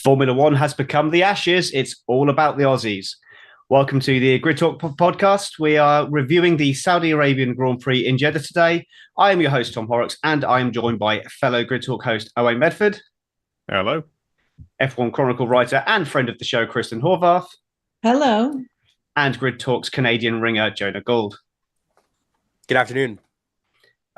Formula One has become the Ashes. It's all about the Aussies. Welcome to the Grid Talk podcast. We are reviewing the Saudi Arabian Grand Prix in Jeddah today. I am your host, Tom Horrox, and I am joined by fellow Grid Talk host, Owain Medford. Hello. F1 Chronicle writer and friend of the show, Kristin Horvath. Hello. And Grid Talk's Canadian ringer, Jonah Gould. Good afternoon.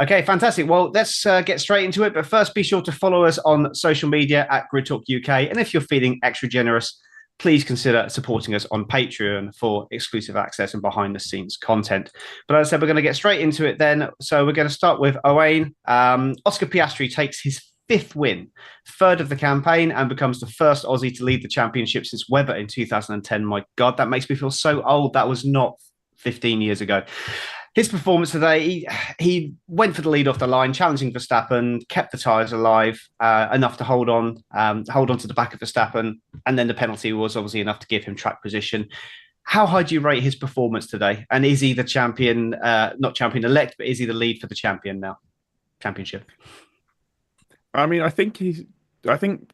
Okay, fantastic. Well, let's get straight into it. But first, be sure to follow us on social media at Grid Talk UK. And if you're feeling extra generous, please consider supporting us on Patreon for exclusive access and behind-the-scenes content. But as I said, we're going to get straight into it then. So we're going to start with Owain. Oscar Piastri takes his fifth win, third of the campaign, and becomes the first Aussie to lead the championship since Webber in 2010. My God, that makes me feel so old. That was not 15 years ago. His performance today, he went for the lead off the line, challenging Verstappen, kept the tyres alive enough to hold on to the back of Verstappen, and then the penalty was obviously enough to give him track position. How high do you rate his performance today? And is he the champion, not champion-elect, but is he the lead for the championship? I mean, I think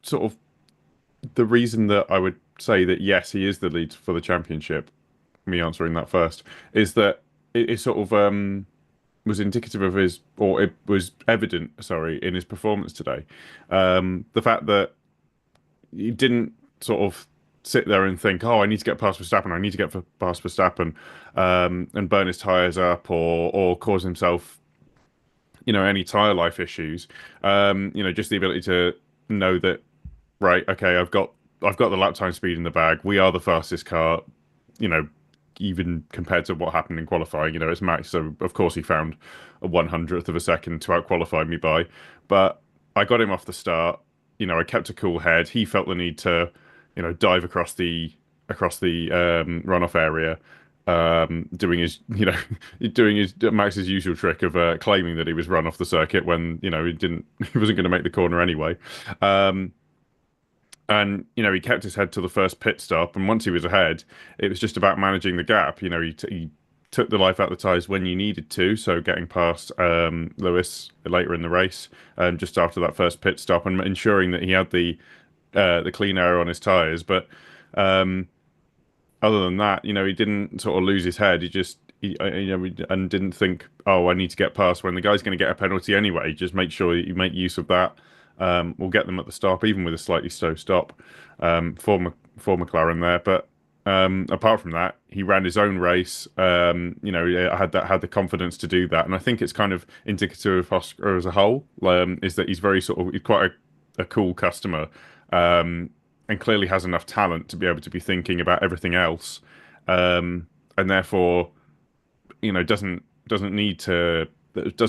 sort of the reason that I would say that, yes, he is the lead for the championship, me answering that first, is that it sort of was indicative of his, or it was evident, in his performance today. The fact that he didn't sort of sit there and think, oh, I need to get past Verstappen, and burn his tyres up or cause himself, any tyre life issues. Just the ability to know that, right, okay, I've got the lap time speed in the bag. We are the fastest car, even compared to what happened in qualifying, it's Max. So of course he found a 100th of a second to out-qualify me by, but I got him off the start. I kept a cool head. He felt the need to, dive across the runoff area, doing his Max's usual trick of claiming that he was run off the circuit when he wasn't going to make the corner anyway. And, he kept his head to the first pit stop. And once he was ahead, it was just about managing the gap. He took the life out of the tyres when you needed to. So getting past Lewis later in the race, just after that first pit stop, and ensuring that he had the clean air on his tyres. But other than that, he didn't sort of lose his head. And didn't think, oh, I need to get past when the guy's going to get a penalty anyway. Just make sure you make use of that. We'll get them at the stop, even with a slightly slow stop for McLaren there. But apart from that, he ran his own race. Had the confidence to do that, and I think it's kind of indicative of Oscar as a whole. Is that he's very he's quite a cool customer, and clearly has enough talent to be able to be thinking about everything else, and therefore, doesn't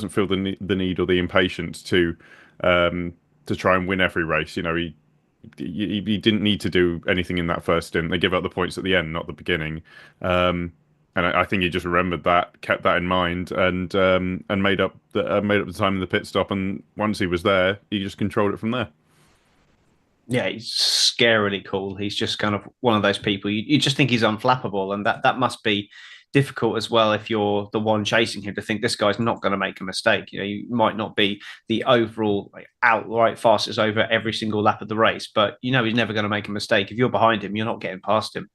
feel the need or the impatience to try and win every race. He didn't need to do anything in that first stint. They give up the points at the end, not the beginning. And I think he just remembered that, kept that in mind, and made up the time in the pit stop. And once he was there, he just controlled it from there. Yeah, he's scarily cool. He's just kind of one of those people you just think he's unflappable, and that must be difficult as well if you're the one chasing him to think this guy's not going to make a mistake. You know, you might not be the overall outright fastest over every single lap of the race, but you know he's never going to make a mistake. If you're behind him, you're not getting past him.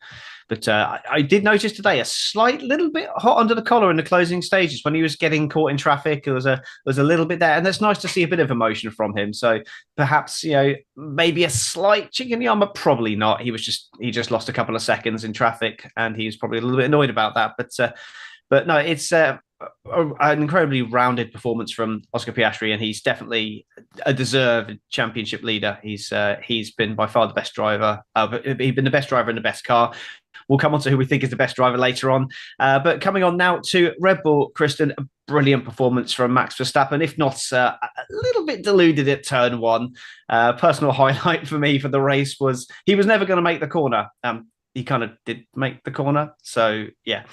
But I did notice today a slight little bit hot under the collar in the closing stages when he was getting caught in traffic. There was a little bit there, and it's nice to see a bit of emotion from him. So perhaps maybe a slight chink in the armor, probably not. He just lost a couple of seconds in traffic, and he was probably a little bit annoyed about that. But no, it's an incredibly rounded performance from Oscar Piastri, and he's definitely a deserved championship leader. He's been by far the best driver. He's been the best driver in the best car. We'll come on to who we think is the best driver later on. But coming on now to Red Bull, Kristin, a brilliant performance from Max Verstappen, if not a little bit deluded at turn one. Personal highlight for me for the race was he was never going to make the corner. He kind of did make the corner. So, yeah.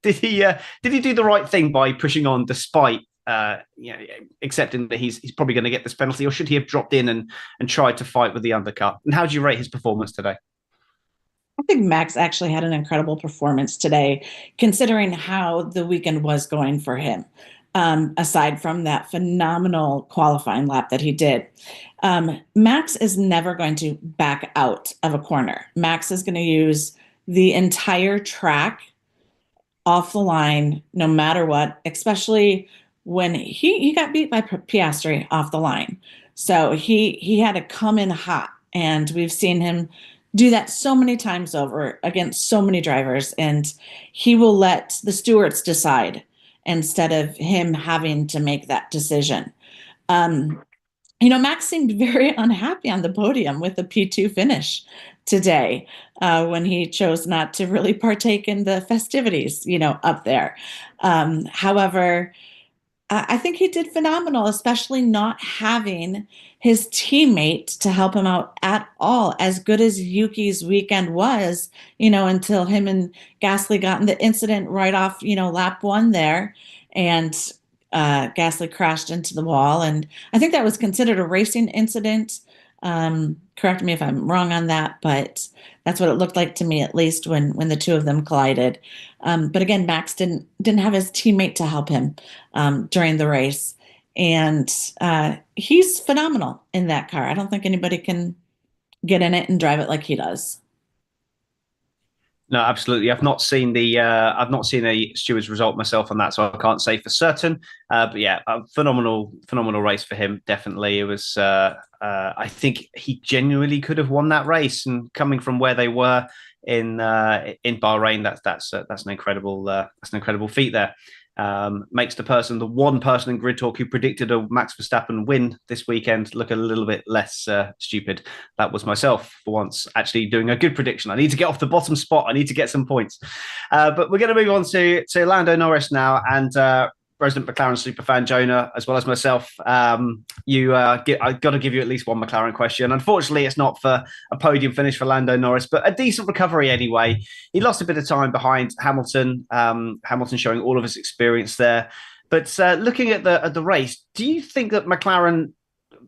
Did he do the right thing by pushing on despite accepting that he's probably going to get this penalty, or should he have dropped in and tried to fight with the undercut? And how do you rate his performance today? I think Max actually had an incredible performance today, considering how the weekend was going for him, aside from that phenomenal qualifying lap that he did. Max is never going to back out of a corner. Max is going to use the entire track off the line, no matter what, especially when he got beat by Piastri off the line. So he had to come in hot, and we've seen him do that so many times over against so many drivers, and he will let the stewards decide instead of him having to make that decision. Max seemed very unhappy on the podium with the P2 finish today when he chose not to really partake in the festivities, up there. However, I think he did phenomenal, especially not having his teammate to help him out at all. As good as Yuki's weekend was, until him and Gasly got in the incident right off, lap one there, and Gasly crashed into the wall. And I think that was considered a racing incident. Correct me if I'm wrong on that, but that's what it looked like to me, at least when the two of them collided. But again, Max didn't have his teammate to help him during the race, and he's phenomenal in that car. I don't think anybody can get in it and drive it like he does. No, absolutely. I've not seen a stewards result myself on that, so I can't say for certain. But yeah, a phenomenal race for him. Definitely, it was. I think he genuinely could have won that race, and coming from where they were in Bahrain, that's an incredible feat there. Makes the one person in Grid Talk who predicted a Max Verstappen win this weekend look a little bit less stupid. That was myself for once, actually doing a good prediction. I need to get off the bottom spot. I need to get some points. But we're going to move on to Lando Norris now, and resident McLaren superfan Jonah, as well as myself. I've got to give you at least one McLaren question. Unfortunately, it's not for a podium finish for Lando Norris, but a decent recovery anyway. He lost a bit of time behind Hamilton. Hamilton showing all of his experience there. But looking at the race, do you think that McLaren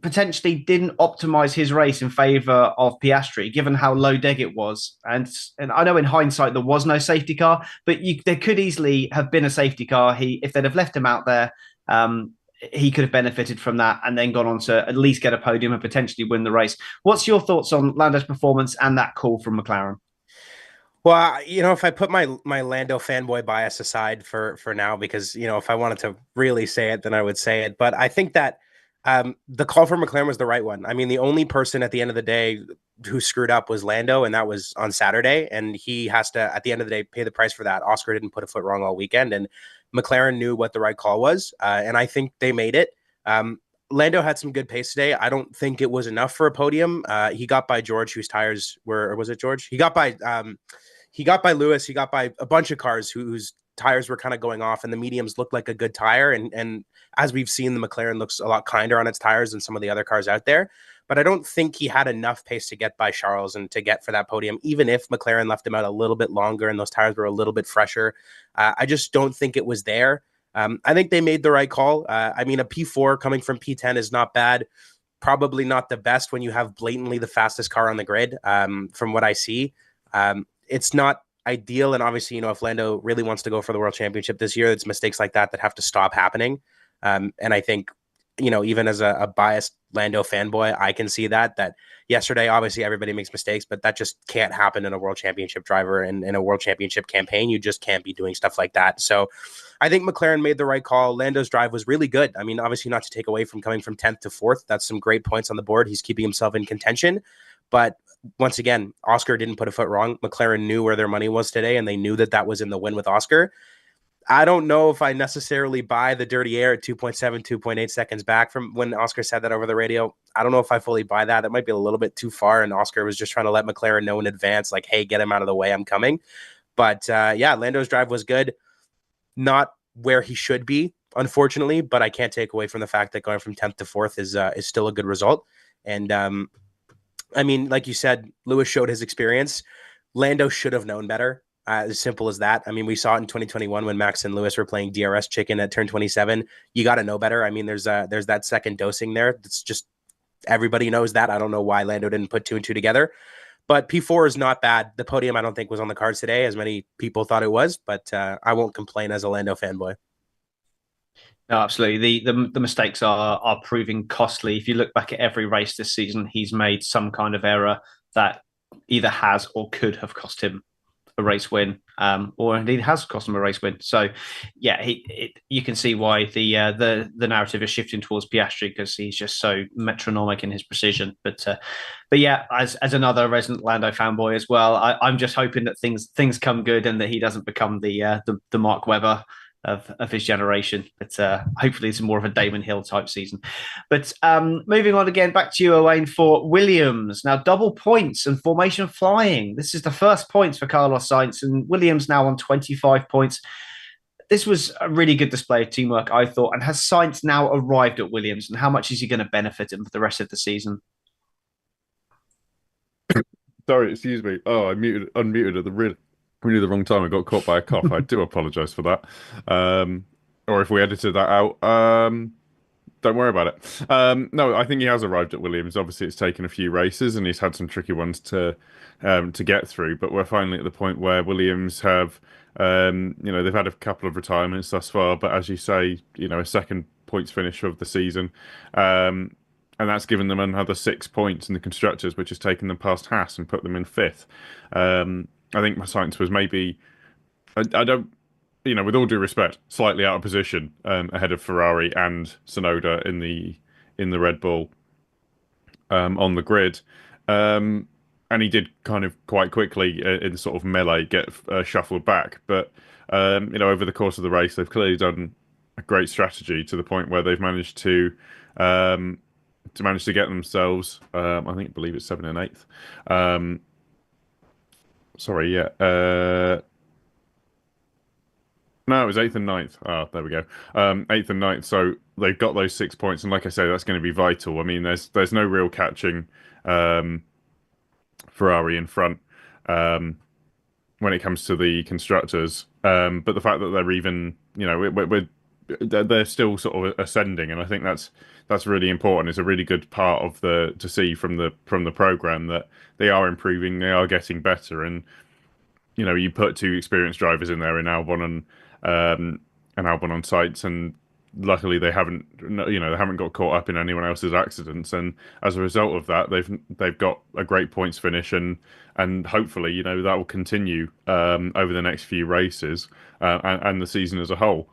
potentially didn't optimize his race in favor of Piastri, given how low deg it was? And I know in hindsight there was no safety car, but there could easily have been a safety car. If they'd have left him out there, he could have benefited from that and then gone on to at least get a podium and potentially win the race. What's your thoughts on Lando's performance and that call from McLaren? Well, if I put my Lando fanboy bias aside for now, because, if I wanted to really say it, then I would say it. But I think that the call for McLaren was the right one. I mean, the only person at the end of the day who screwed up was Lando, and that was on Saturday. And he has to, at the end of the day, pay the price for that. Oscar didn't put a foot wrong all weekend, and McLaren knew what the right call was. And I think they made it. Lando had some good pace today. I don't think it was enough for a podium. He got by George, whose tires were, or was it George? He got by Lewis. He got by a bunch of cars whose tires were kind of going off, and the mediums looked like a good tire. And as we've seen, the McLaren looks a lot kinder on its tires than some of the other cars out there. But I don't think he had enough pace to get by Charles and to get for that podium, even if McLaren left him out a little bit longer and those tires were a little bit fresher. I just don't think it was there. I think they made the right call. I mean, a P4 coming from P10 is not bad. probably not the best when you have blatantly the fastest car on the grid. From what I see, it's not ideal. And obviously, if Lando really wants to go for the world championship this year, it's mistakes like that have to stop happening. And I think, even as a biased Lando fanboy, I can see that yesterday, obviously everybody makes mistakes, but that just can't happen in a world championship driver and in a world championship campaign. You just can't be doing stuff like that. So I think McLaren made the right call. Lando's drive was really good. I mean, obviously not to take away from coming from 10th to 4th. That's some great points on the board. He's keeping himself in contention. But once again, Oscar didn't put a foot wrong. McLaren knew where their money was today, and they knew that was in the win with Oscar. I don't know if I necessarily buy the dirty air at 2.7, 2.8 seconds back from when Oscar said that over the radio. I don't know if I fully buy that. That might be a little bit too far, and Oscar was just trying to let McLaren know in advance, like, hey, get him out of the way, I'm coming. But Lando's drive was good. Not where he should be, unfortunately, but I can't take away from the fact that going from 10th to 4th is still a good result. And I mean, like you said, Lewis showed his experience. Lando should have known better. As simple as that. I mean, we saw it in 2021 when Max and Lewis were playing DRS chicken at turn 27. You got to know better. I mean, there's that second dosing there. It's just everybody knows that. I don't know why Lando didn't put 2 and 2 together. But P4 is not bad. The podium, I don't think, was on the cards today, as many people thought it was. But I won't complain as a Lando fanboy. No, absolutely. The mistakes are proving costly. If you look back at every race this season, he's made some kind of error that either has or could have cost him a race win, or indeed has cost him a race win. So, yeah, you can see why the narrative is shifting towards Piastri, because he's just so metronomic in his precision. But yeah, as another resident Lando fanboy as well, I'm just hoping that things come good and that he doesn't become the Mark Webber of his generation, but hopefully it's more of a Damon Hill type season. But moving on again, back to you, Owain, for Williams. Now, double points and formation flying. This is the first points for Carlos Sainz, and Williams now on 25 points. This was a really good display of teamwork, I thought. And has Sainz now arrived at Williams, and how much is he going to benefit him for the rest of the season? Sorry, excuse me. Oh, I unmuted at the really the wrong time. I got caught by a cough. I do apologize for that. Or if we edited that out, don't worry about it. No, I think he has arrived at Williams. Obviously, it's taken a few races and he's had some tricky ones to get through. But we're finally at the point where Williams have, they've had a couple of retirements thus far. But as you say, a second points finish of the season. And that's given them another 6 points in the constructors, which has taken them past Haas and put them in 5th. I think my Sainz was maybe, I don't, with all due respect, slightly out of position ahead of Ferrari and Tsunoda in the Red Bull on the grid. And he did kind of quite quickly in sort of melee get shuffled back. But, over the course of the race, they've clearly done a great strategy to the point where they've managed to get themselves, I believe it's 7th and 8th. Sorry, yeah. No, it was 8th and 9th. Oh, there we go. 8th and 9th. So they've got those 6 points, and like I say, that's going to be vital. I mean, there's no real catching Ferrari in front when it comes to the constructors. But the fact that they're even, they're still sort of ascending, and I think that's really important. It's a really good part of to see from the program that they are improving, they are getting better, and you put 2 experienced drivers in there in Albon and Albon on Sainz, and luckily they haven't got caught up in anyone else's accidents, and as a result of that, they've got a great points finish, and hopefully that will continue over the next few races and the season as a whole.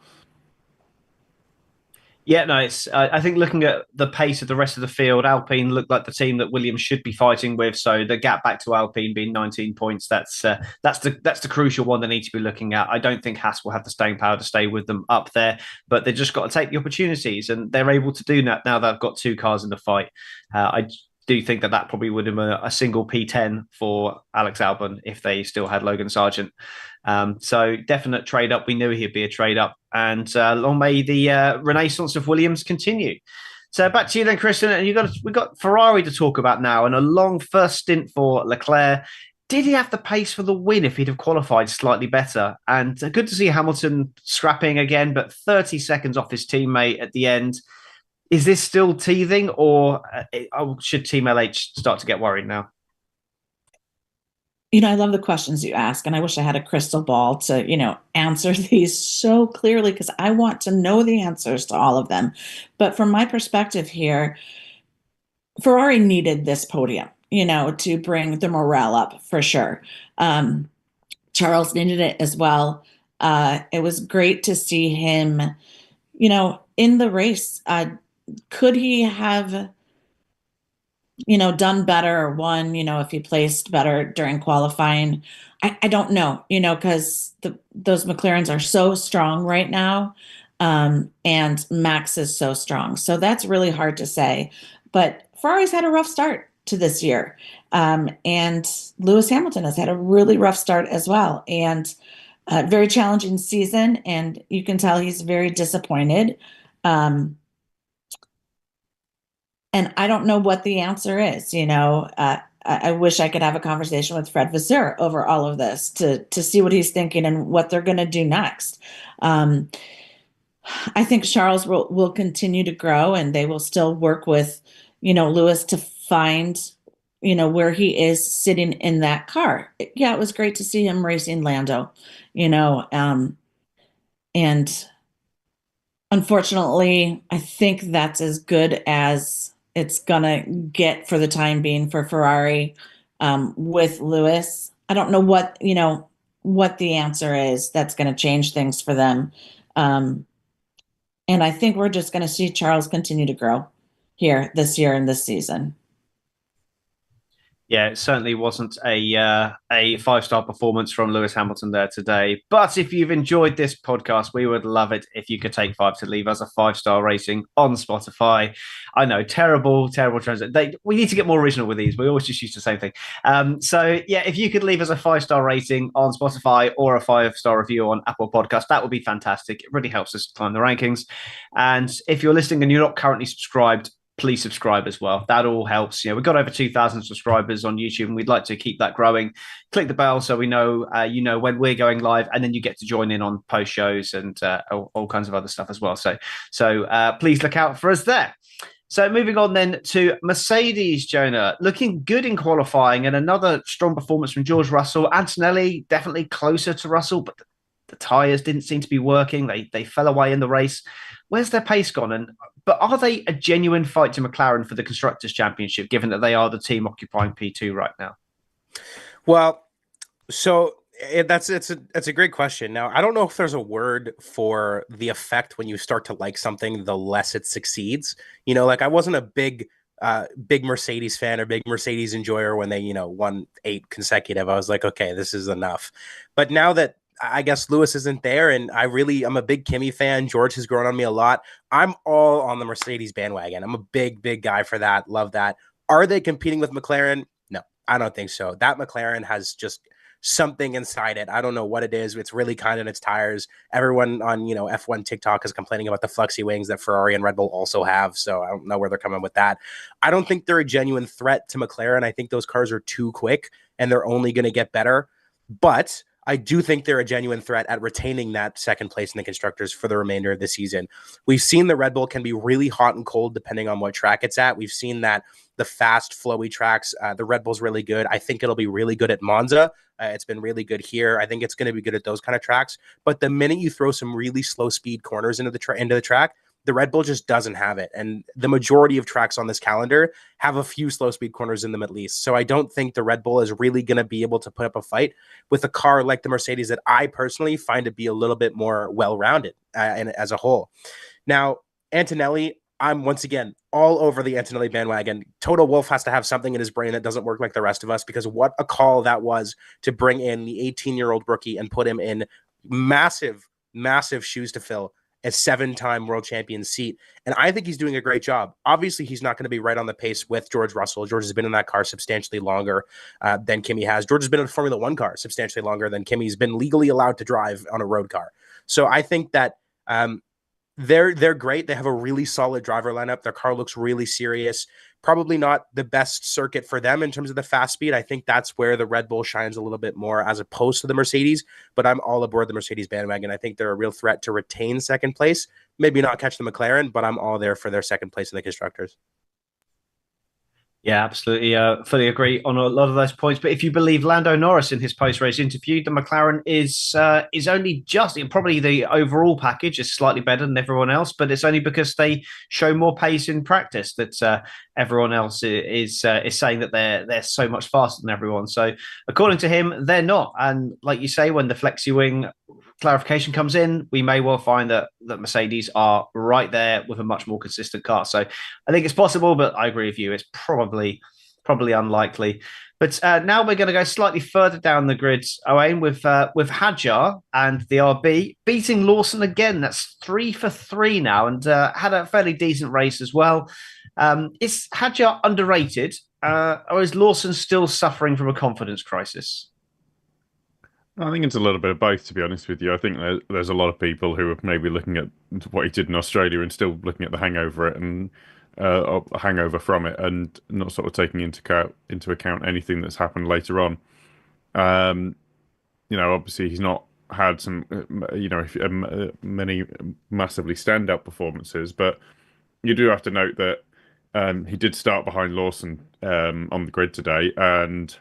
Yeah, no, it's. I think looking at the pace of the rest of the field, Alpine looked like the team that Williams should be fighting with. So the gap back to Alpine being 19 points, that's the crucial one they need to be looking at. I don't think Haas will have the staying power to stay with them up there, but they've just got to take the opportunities, and they're able to do that now. They've got 2 cars in the fight. I do think that probably would have been a single P10 for Alex Albon if they still had Logan Sargent. So definite trade up. We knew he'd be a trade up, and long may the renaissance of Williams continue. So back to you then, Kristin, and we've got Ferrari to talk about now, and a long first stint for Leclerc. Did he have the pace for the win if he'd have qualified slightly better? And good to see Hamilton scrapping again, but 30 seconds off his teammate at the end. Is this still teething, or should Team LH start to get worried now? I love the questions you ask, and I wish I had a crystal ball to, answer these so clearly, because I want to know the answers to all of them. But from my perspective here, Ferrari needed this podium, to bring the morale up for sure. Charles needed it as well. It was great to see him, in the race. Could he have done better or won, if he placed better during qualifying? I don't know, because those McLarens are so strong right now. And Max is so strong. So that's really hard to say. But Ferrari's had a rough start to this year. And Lewis Hamilton has had a really rough start as well. And a very challenging season. And you can tell he's very disappointed. And I don't know what the answer is. I wish I could have a conversation with Fred Vasseur over all of this to see what he's thinking and what they're going to do next. I think Charles will continue to grow, and they will still work with, Lewis to find, where he is sitting in that car. Yeah, it was great to see him racing Lando, and unfortunately, I think that's as good as it's gonna get for the time being for Ferrari with Lewis. I don't know what the answer is that's going to change things for them, and I think we're just going to see Charles continue to grow here this year and this season. Yeah, it certainly wasn't a 5-star performance from Lewis Hamilton there today. But if you've enjoyed this podcast, we would love it if you could take 5 to leave us a 5-star rating on Spotify. I know, terrible translation. We need to get more original with these. We always just use the same thing. So yeah, if you could leave us a 5-star rating on Spotify or a 5-star review on Apple Podcast, that would be fantastic. It really helps us climb the rankings. And if you're listening and you're not currently subscribed, please subscribe as well. That all helps. We've got over 2,000 subscribers on YouTube, and we'd like to keep that growing. Click the bell so we know, when we're going live, and then you get to join in on post shows and all kinds of other stuff as well. So please look out for us there. So moving on then to Mercedes, Jonah, looking good in qualifying, and another strong performance from George Russell. Antonelli definitely closer to Russell, but the tyres didn't seem to be working. They fell away in the race. Where's their pace gone? But are they a genuine fight to McLaren for the Constructors' Championship, given that they are the team occupying P2 right now? Well, so it's a great question. Now, I don't know if there's a word for the effect when you start to like something, the less it succeeds. I wasn't a big Mercedes fan or big Mercedes enjoyer when they, won 8 consecutive. I was like, okay, this is enough. But now that I guess Lewis isn't there, and I'm a big Kimi fan. George has grown on me a lot. I'm all on the Mercedes bandwagon. I'm a big guy for that. Love that. Are they competing with McLaren? No, I don't think so. That McLaren has just something inside it. I don't know what it is. It's really kind in its tires. Everyone on, F1 TikTok is complaining about the flexi wings that Ferrari and Red Bull also have. So I don't know where they're coming with that. I don't think they're a genuine threat to McLaren. I think those cars are too quick, and they're only going to get better. But I do think they're a genuine threat at retaining that second place in the Constructors for the remainder of the season. We've seen the Red Bull can be really hot and cold depending on what track it's at. We've seen that the fast, flowy tracks, the Red Bull's really good. I think it'll be really good at Monza. It's been really good here. I think it's going to be good at those kind of tracks. But the minute you throw some really slow speed corners into the track, the Red Bull just doesn't have it. And the majority of tracks on this calendar have a few slow speed corners in them at least. So I don't think the Red Bull is really going to be able to put up a fight with a car like the Mercedes that I personally find to be a little bit more well-rounded and as a whole. Now, Antonelli, I'm once again all over the Antonelli bandwagon. Toto Wolff has to have something in his brain that doesn't work like the rest of us, because what a call that was to bring in the 18-year-old rookie and put him in massive shoes to fill, a 7-time world champion seat. And I think he's doing a great job. Obviously, he's not going to be right on the pace with George Russell. George has been in that car substantially longer than Kimi has. George has been in a Formula One car substantially longer than Kimi's been legally allowed to drive on a road car. So I think that they're great. They have a really solid driver lineup. Their car looks really serious. Probably not the best circuit for them in terms of the fast speed. I think that's where the Red Bull shines a little bit more as opposed to the Mercedes, but I'm all aboard the Mercedes bandwagon. I think they're a real threat to retain second place. Maybe not catch the McLaren, but I'm all there for their second place in the constructors. Yeah, absolutely. Fully agree on a lot of those points. But if you believe Lando Norris in his post-race interview, the McLaren is only just probably the overall package is slightly better than everyone else, but it's only because they show more pace in practice that everyone else is saying that they're so much faster than everyone. So according to him, they're not. And like you say, when the flexi wing clarification comes in, we may well find that Mercedes are right there with a much more consistent car. So I think it's possible, but I agree with you. It's probably unlikely. But now we're going to go slightly further down the grid, Owain, with Hadjar and the RB beating Lawson again. That's 3 for 3 now, and had a fairly decent race as well. Is Hadjar underrated, or is Lawson still suffering from a confidence crisis? I think it's a little bit of both, to be honest with you. I think there's a lot of people who are maybe looking at what he did in Australia and still looking at the hangover hangover from it, and not sort of taking into account anything that's happened later on. Obviously he's not had some, many massively standout performances, but you do have to note that he did start behind Lawson on the grid today, and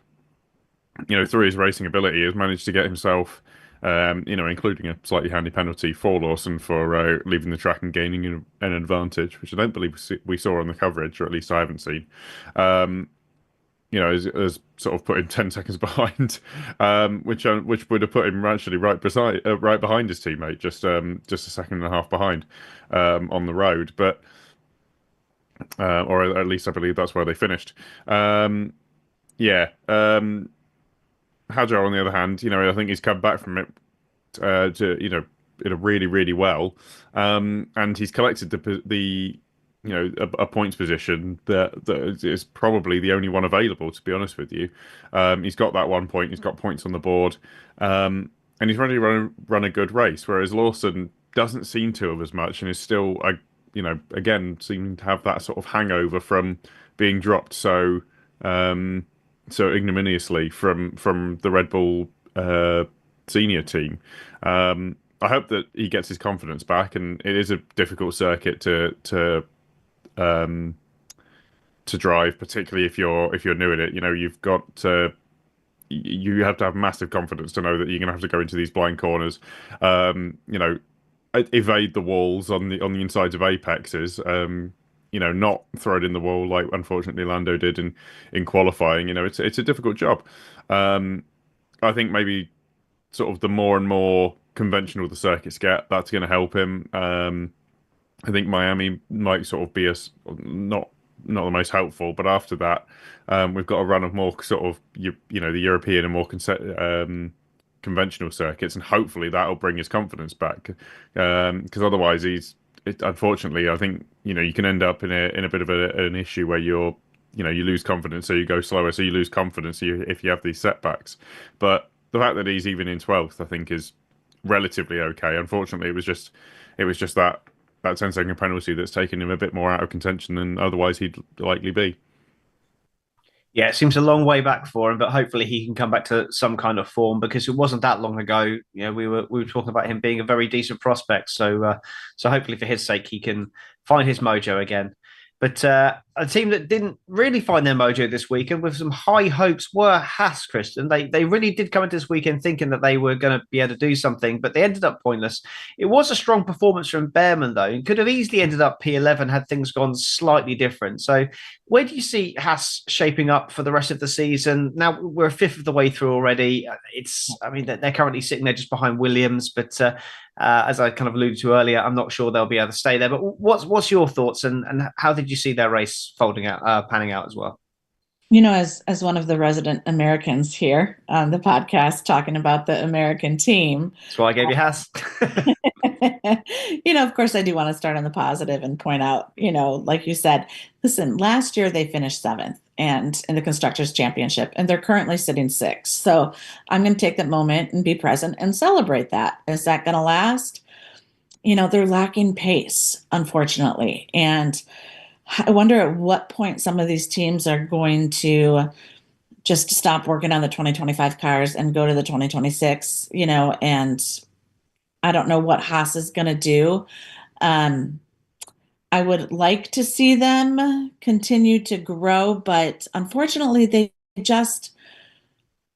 through his racing ability, has managed to get himself, including a slightly handy penalty for Lawson for leaving the track and gaining an advantage, which I don't believe we saw on the coverage, or at least I haven't seen. Has sort of put him 10 seconds behind, which would have put him actually right behind his teammate, just a second and a half behind on the road, but or at least I believe that's where they finished. Hadjar, on the other hand, I think he's come back from it really, really well, and he's collected a points position that is probably the only one available, to be honest with you. He's got that 1 point, he's got points on the board, and he's really run a good race, whereas Lawson doesn't seem to have as much, and is still, again, seeming to have that sort of hangover from being dropped so ignominiously from the Red Bull senior team. I hope that he gets his confidence back, and it is a difficult circuit to drive, particularly if you're new at it. You've got you have to have massive confidence to know that you're going to have to go into these blind corners, evade the walls on the insides of apexes, not throw it in the wall like unfortunately Lando did in qualifying. It's a difficult job. I think maybe sort of the more and more conventional the circuits get, that's going to help him. I think Miami might sort of be not the most helpful, but after that, we've got a run of more sort of the European and more conventional circuits, and hopefully that'll bring his confidence back. Because otherwise, unfortunately, I think you can end up in a bit of an issue where you lose confidence, so you go slower, so you lose confidence if you have these setbacks. But the fact that he's even in 12th, I think, is relatively okay. Unfortunately, it was just that 10-second penalty that's taken him a bit more out of contention than otherwise he'd likely be. Yeah, it seems a long way back for him, but hopefully he can come back to some kind of form, because it wasn't that long ago. We were talking about him being a very decent prospect. So hopefully for his sake, he can find his mojo again. But a team that didn't really find their mojo this weekend with some high hopes were Haas, Kristin. They really did come into this weekend thinking that they were going to be able to do something, but they ended up pointless. It was a strong performance from Behrman, though, and could have easily ended up P11 had things gone slightly different. So where do you see Haas shaping up for the rest of the season? Now, we're a fifth of the way through already. They're currently sitting there just behind Williams, but as I kind of alluded to earlier, I'm not sure they'll be able to stay there. But what's your thoughts, and how did you see their race panning out as well? As one of the resident Americans here on the podcast, talking about the American team. That's why I gave you Haas. Of course, I do want to start on the positive and point out, like you said, listen, last year they finished 7th and in the Constructors' Championship, and they're currently sitting 6th. So I'm going to take that moment and be present and celebrate that. Is that going to last? They're lacking pace, unfortunately. And I wonder at what point some of these teams are going to just stop working on the 2025 cars and go to the 2026, and I don't know what Haas is going to do. Um, I would like to see them continue to grow, but unfortunately, they just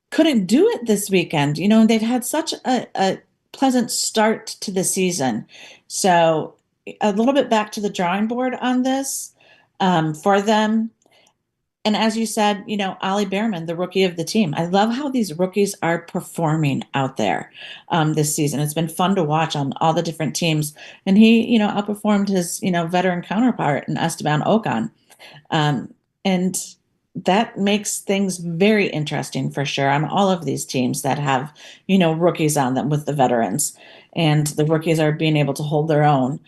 couldn't do it this weekend. They've had such a pleasant start to the season. So, a little bit back to the drawing board on this for them. And as you said, Ollie Behrman, the rookie of the team. I love how these rookies are performing out there this season. It's been fun to watch on all the different teams. And he, outperformed his, veteran counterpart in Esteban Ocon. And that makes things very interesting for sure on all of these teams that have, rookies on them with the veterans. And the rookies are being able to hold their own.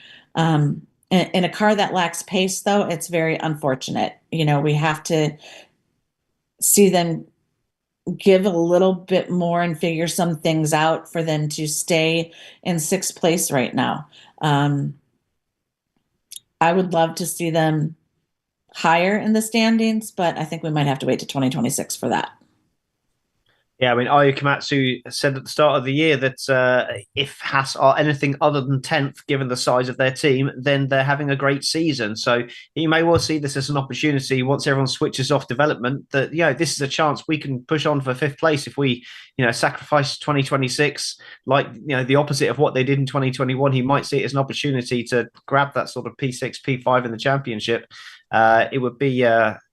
In a car that lacks pace, though, it's very unfortunate. We have to see them give a little bit more and figure some things out for them to stay in sixth place right now. I would love to see them higher in the standings, but I think we might have to wait to 2026 for that. Yeah, I mean, Ayu Komatsu said at the start of the year that if Haas are anything other than 10th, given the size of their team, then they're having a great season. So you may well see this as an opportunity once everyone switches off development that, this is a chance we can push on for fifth place if we, sacrifice 2026, like, the opposite of what they did in 2021. He might see it as an opportunity to grab that sort of P6, P5 in the championship. It would be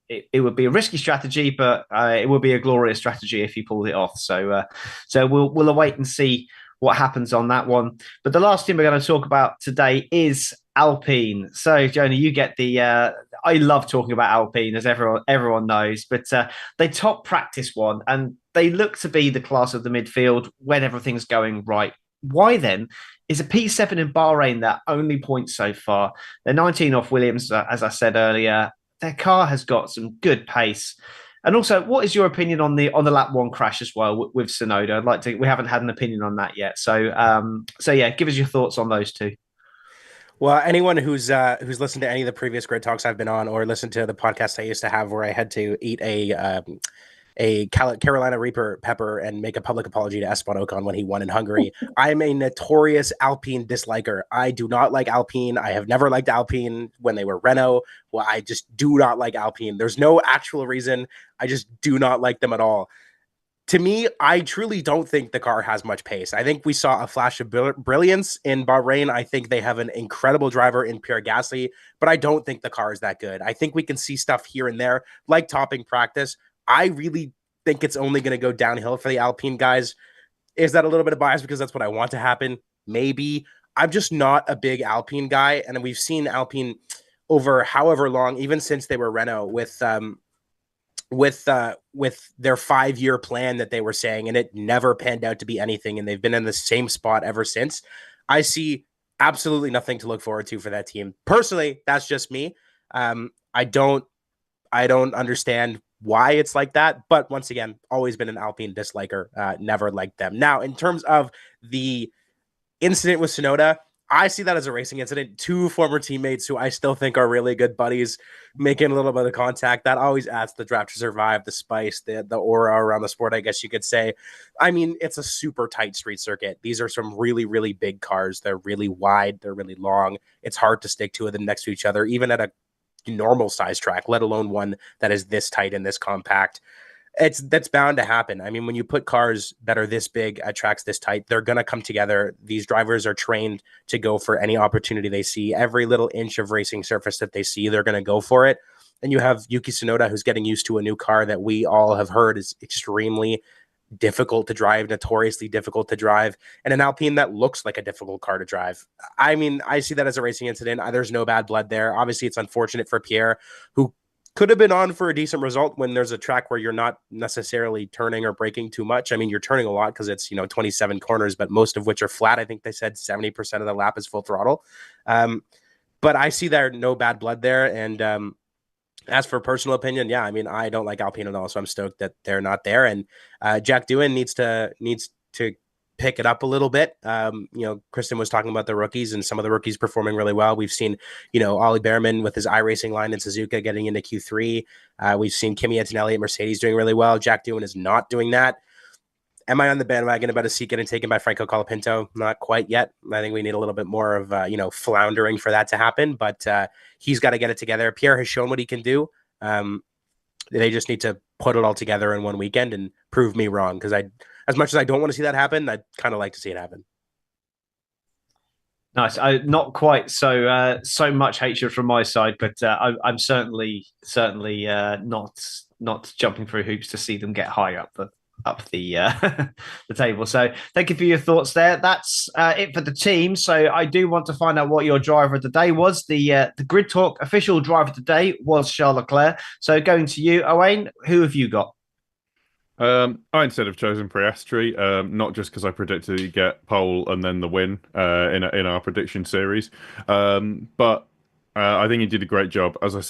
it would be a risky strategy, but it would be a glorious strategy if he pulled it off. So we'll await and see what happens on that one. But the last team we're going to talk about today is Alpine. So, Jonah, you get the. I love talking about Alpine, as everyone knows, but they top practice one, and they look to be the class of the midfield when everything's going right. Why then is a P7 in Bahrain their only point so far? They're 19 off Williams, as I said earlier. Their car has got some good pace. And also, what is your opinion on the lap one crash as well with Tsunoda? I'd like to. We haven't had an opinion on that yet. So yeah, give us your thoughts on those two. Well, anyone who's listened to any of the previous grid talks I've been on, or listened to the podcast I used to have where I had to eat a Carolina Reaper pepper and make a public apology to Esteban Ocon when he won in Hungary. I'm a notorious Alpine disliker. I do not like Alpine. I have never liked Alpine when they were Renault. Well, I just do not like Alpine. There's no actual reason. I just do not like them at all. To me, I truly don't think the car has much pace. I think we saw a flash of brilliance in Bahrain. I think they have an incredible driver in Pierre Gasly, but I don't think the car is that good. I think we can see stuff here and there, like topping practice. I really think it's only going to go downhill for the Alpine guys. Is that a little bit of bias because that's what I want to happen? Maybe. I'm just not a big Alpine guy, and we've seen Alpine over however long, even since they were Renault, with their 5-year plan that they were saying, and it never panned out to be anything, and they've been in the same spot ever since. I see absolutely nothing to look forward to for that team. Personally, that's just me. I don't understand why it's like that, but once again, always been an Alpine disliker, never liked them. Now, in terms of the incident with Tsunoda, I see that as a racing incident. Two former teammates who I still think are really good buddies making a little bit of contact. That always adds the draft to survive, the spice, the aura around the sport, I guess you could say. I mean, it's a super tight street circuit. These are some really, really big cars. They're really wide. They're really long. It's hard to stick two of them next to each other, even at a normal size track, let alone one that is this tight and this compact. That's bound to happen. I mean, when you put cars that are this big at tracks this tight, they're going to come together. These drivers are trained to go for any opportunity they see. Every little inch of racing surface that they see, they're going to go for it. And you have Yuki Tsunoda, who's getting used to a new car that we all have heard is extremely difficult to drive, notoriously difficult to drive, and an Alpine that looks like a difficult car to drive. I mean, I see that as a racing incident. There's no bad blood there. Obviously, it's unfortunate for Pierre, who could have been on for a decent result when there's a track where you're not necessarily turning or braking too much. I mean, you're turning a lot because it's, 27 corners, but most of which are flat. I think they said 70% of the lap is full throttle. But I see there no bad blood there. And as for personal opinion, yeah, I mean, I don't like Alpine at all, so I'm stoked that they're not there. And Jack Doohan needs to pick it up a little bit. Kristin was talking about the rookies and some of the rookies performing really well. We've seen, Ollie Behrman with his iRacing line in Suzuka getting into Q3. We've seen Kimi Antonelli at Mercedes doing really well. Jack Doohan is not doing that. Am I on the bandwagon about a seat getting taken by Franco Colapinto? Not quite yet. I think we need a little bit more of, floundering for that to happen, but he's got to get it together. Pierre has shown what he can do. They just need to put it all together in one weekend and prove me wrong, because as much as I don't want to see that happen, I'd kind of like to see it happen. Nice. Not quite so much hatred from my side, but I'm certainly not jumping through hoops to see them get high up the the table. So thank you for your thoughts there. That's it for the team. So I do want to find out what your driver of the day was. The Grid Talk official driver of the day was Charles Leclerc. So going to you, Owain, who have you got? I instead have chosen Piastri, not just because I predicted he'd get pole and then the win in our prediction series, but I think he did a great job. As I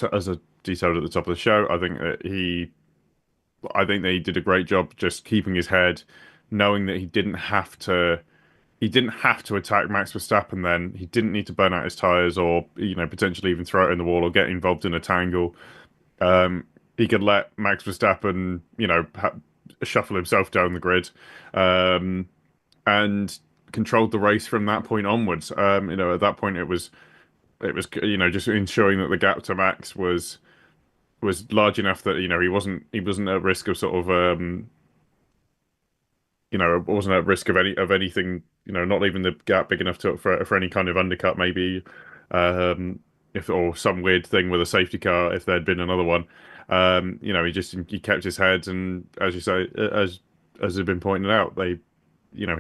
detailed at the top of the show, I think that he did a great job just keeping his head, knowing that he didn't have to attack Max Verstappen. Then he didn't need to burn out his tires or potentially even throw it in the wall or get involved in a tangle. He could let Max Verstappen shuffle himself down the grid, and controlled the race from that point onwards. At that point it was just ensuring that the gap to Max was large enough that he wasn't at risk of sort of wasn't at risk of anything, not even the gap big enough for any kind of undercut, maybe or some weird thing with a safety car if there'd been another one. He kept his head, and as you say, as has been pointed out, he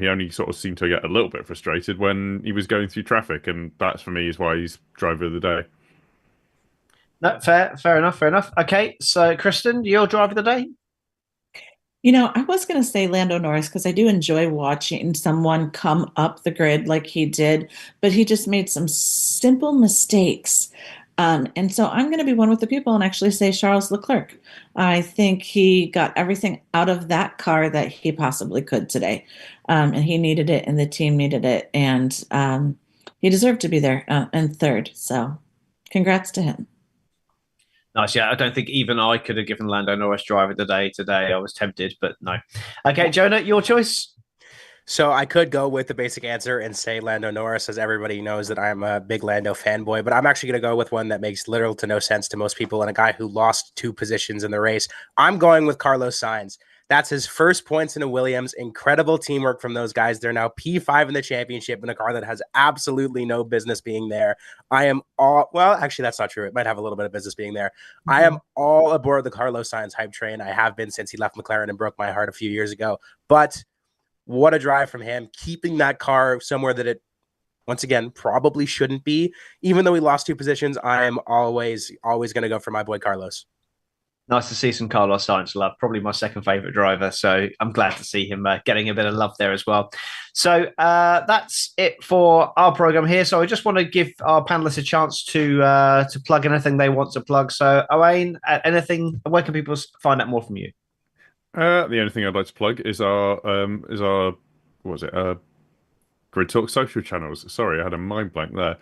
only sort of seemed to get a little bit frustrated when he was going through traffic, and that's for me is why he's driver of the day. No, fair enough. Okay, so Kristin, your driver of the day? I was going to say Lando Norris because I do enjoy watching someone come up the grid like he did, but he just made some simple mistakes. And so I'm going to be one with the people and actually say Charles Leclerc. I think he got everything out of that car that he possibly could today. And he needed it, and the team needed it. And he deserved to be there in third. So congrats to him. Nice. Yeah, I don't think even I could have given Lando Norris driver of the day today. I was tempted, but no. Okay, Jonah, your choice? So I could go with the basic answer and say Lando Norris, as everybody knows that I'm a big Lando fanboy, but I'm actually going to go with one that makes little to no sense to most people and a guy who lost 2 positions in the race. I'm going with Carlos Sainz. That's his first points in a Williams. Incredible teamwork from those guys. They're now P5 in the championship in a car that has absolutely no business being there. Actually, that's not true. It might have a little bit of business being there. Mm-hmm. I am all aboard the Carlos Sainz hype train. I have been since he left McLaren and broke my heart a few years ago. But what a drive from him, keeping that car somewhere that it, once again, probably shouldn't be. Even though he lost 2 positions, I am always going to go for my boy Carlos. Nice to see some Carlos Sainz love. Probably my second favourite driver. So I'm glad to see him getting a bit of love there as well. So that's it for our programme here. So I just want to give our panellists a chance to plug anything they want to plug. So Owain, anything? Where can people find out more from you? The only thing I'd like to plug is our Grid Talk social channels. Sorry, I had a mind blank there.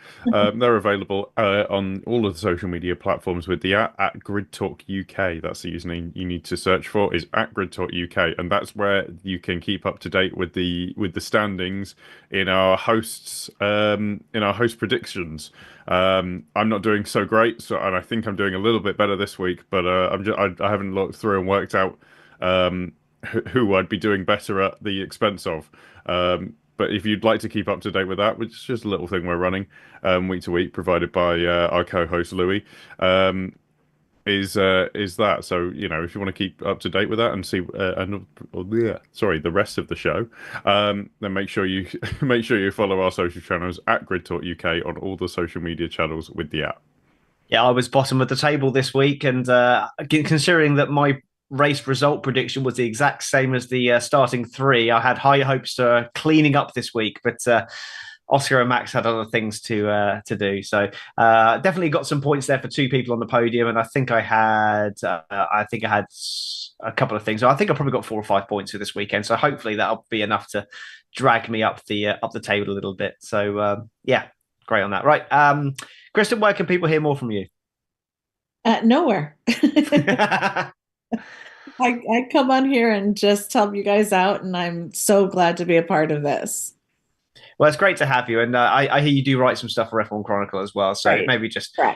They're available on all of the social media platforms with the at Grid Talk UK. That's the username you need to search for, is at Grid Talk UK, and that's where you can keep up to date with the standings in our host predictions. I'm not doing so great, and I think I'm doing a little bit better this week, but I haven't looked through and worked out who I'd be doing better at the expense of. But if you'd like to keep up to date with that, which is just a little thing we're running week to week, provided by our co-host Louis, is that. So if you want to keep up to date with that and see the rest of the show, then make sure you follow our social channels at Grid Talk UK on all the social media channels with the app. Yeah, I was bottom of the table this week, and considering that my race result prediction was the exact same as the starting 3, I had high hopes to cleaning up this week, but Oscar and Max had other things to do. So definitely got some points there for 2 people on the podium, and I think I had a couple of things. I think I probably got 4 or 5 points for this weekend, so hopefully that'll be enough to drag me up the table a little bit. So yeah, great on that. Right, Kristin, where can people hear more from you? Nowhere. I come on here and just help you guys out, and I'm so glad to be a part of this. Well, it's great to have you, and I hear you do write some stuff for F1 Chronicle as well. So maybe just look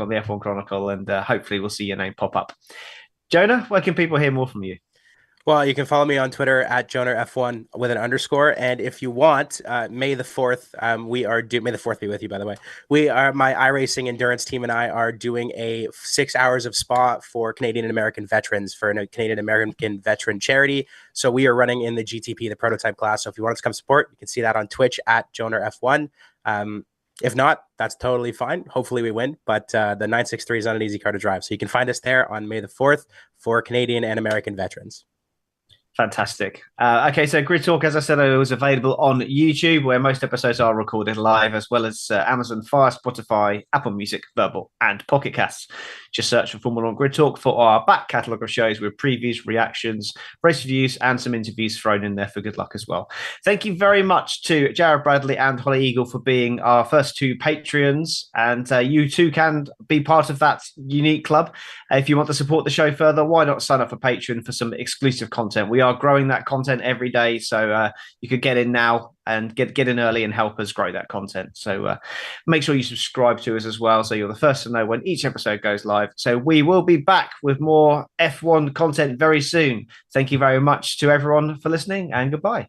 on the F1 Chronicle, and hopefully we'll see your name pop up. Jonah, where can people hear more from you? Well, you can follow me on Twitter at JonahF1 with an underscore. And if you want, May the 4th, May the 4th be with you, by the way. My iRacing endurance team and I are doing a 6 hours of spa for Canadian and American veterans for a Canadian American veteran charity. So we are running in the GTP, the prototype class. So if you want us to come support, you can see that on Twitch at JonahF1. If not, that's totally fine. Hopefully we win, but the 963 is not an easy car to drive. So you can find us there on May the 4th for Canadian and American veterans. Fantastic. Okay, so Grid Talk, as I said, it was available on YouTube, where most episodes are recorded live, as well as Amazon Fire, Spotify, Apple Music, Verbal, and Pocket Casts. Just search for Formula One Grid Talk for our back catalogue of shows with previews, reactions, race reviews, and some interviews thrown in there for good luck as well. Thank you very much to Jared Bradley and Holly Eagle for being our first 2 Patreons, and you too can be part of that unique club. If you want to support the show further, why not sign up for Patreon for some exclusive content? We are growing that content every day, so you could get in now and get in early and help us grow that content. So make sure you subscribe to us as well, so you're the first to know when each episode goes live. So we will be back with more F1 content very soon. Thank you very much to everyone for listening, and goodbye.